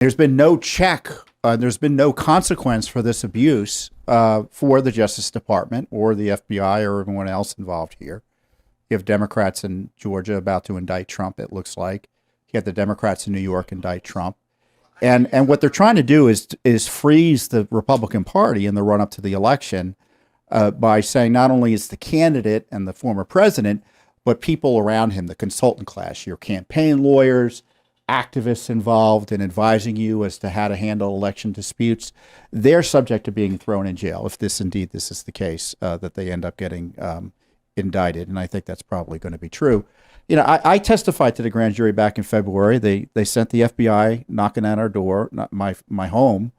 There's been no check. There's been no consequence for this abuse for the Justice Department or the FBI or everyone else involved here. You have Democrats in Georgia about to indict Trump, it looks like. You have the Democrats in New York indict Trump. And what they're trying to do is freeze the Republican Party in the run-up to the election by saying not only is the candidate and the former president, but people around him, the consultant class, your campaign lawyers, activists involved in advising you as to how to handle election disputes, they're subject to being thrown in jail if this is the case, that they end up getting indicted. And I think that's probably going to be true. You know, I testified to the grand jury back in February. They sent the FBI knocking at our door, not my home,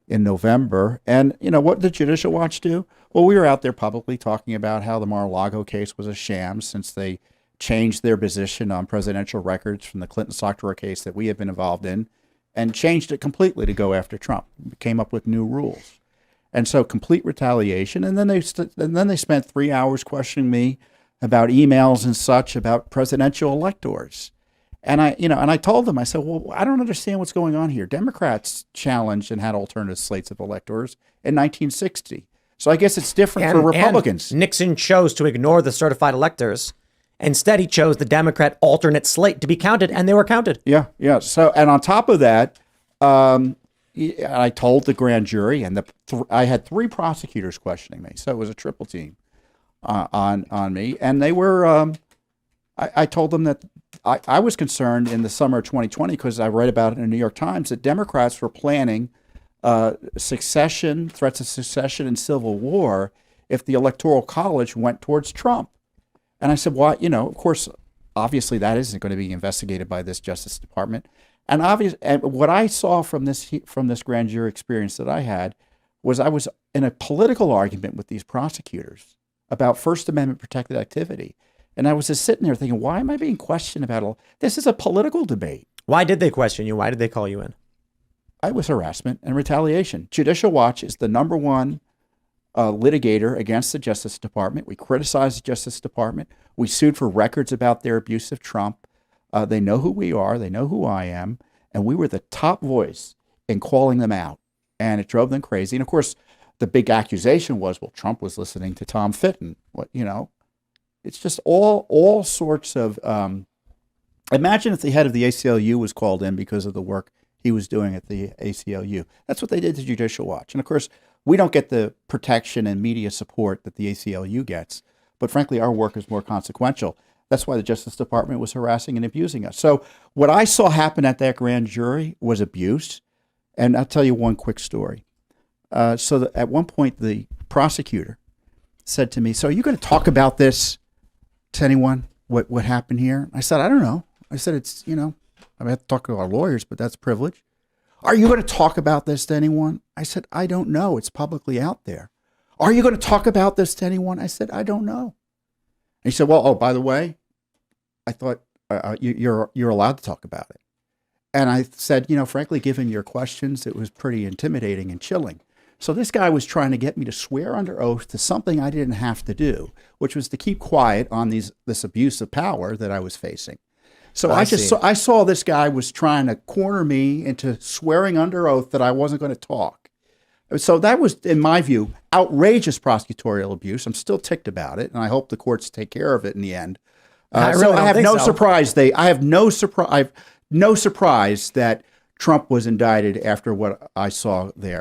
in November. And, you know, what did Judicial Watch do? Well, we were out there publicly talking about how the Mar-a-Lago case was a sham since they changed their position on presidential records from the Clinton-Sockdorf case that we had been involved in and changed it completely to go after Trump. Came up with new rules. And so complete retaliation. And then they spent 3 hours questioning me about emails and such about presidential electors. And I told them, I said, well, I don't understand what's going on here. Democrats challenged and had alternative slates of electors in 1960. So I guess it's different for Republicans. And Nixon chose to ignore the certified electors. Instead, he chose the Democrat alternate slate to be counted, and they were counted. Yeah. So, and on top of that, I told the grand jury, and I had 3 prosecutors questioning me. So it was a triple team on me. And they were, I told them that I was concerned in the summer of 2020, because I read about it in the New York Times, that Democrats were planning threats of secession and civil war if the Electoral College went towards Trump. And I said, well, of course, obviously that isn't going to be investigated by this Justice Department. And what I saw from this grand jury experience that I had was I was in a political argument with these prosecutors about First Amendment protected activity. And I was just sitting there thinking, why am I being questioned about all this? Is a political debate. Why did they question you? Why did they call you in? I was harassment and retaliation. Judicial Watch is the #1 litigator against the Justice Department. We criticized the Justice Department. We sued for records about their abuse of Trump. They know who we are. They know who I am. And we were the top voice in calling them out. And it drove them crazy. And of course, the big accusation was, well, Trump was listening to Tom Fitton. It's just all sorts of, imagine if the head of the ACLU was called in because of the work he was doing at the ACLU. That's what they did to Judicial Watch. And of course, we don't get the protection and media support that the ACLU gets. But frankly, our work is more consequential. That's why the Justice Department was harassing and abusing us. So what I saw happen at that grand jury was abuse. And I'll tell you one quick story. At one point, the prosecutor said to me, so are you going to talk about this to anyone, what happened here? I said, I don't know. I said, it's, I have to talk to our lawyers, but that's privilege. Are you going to talk about this to anyone? I said, I don't know. It's publicly out there. Are you going to talk about this to anyone? I said, I don't know. And he said, well, oh, by the way, I thought you're allowed to talk about it. And I said, frankly, given your questions, it was pretty intimidating and chilling. So this guy was trying to get me to swear under oath to something I didn't have to do, which was to keep quiet on this abuse of power that I was facing. So I saw this guy was trying to corner me into swearing under oath that I wasn't going to talk. So that was, in my view, outrageous prosecutorial abuse. I'm still ticked about it, and I hope the courts take care of it in the end. I have no surprise. I have no surprise that Trump was indicted after what I saw there.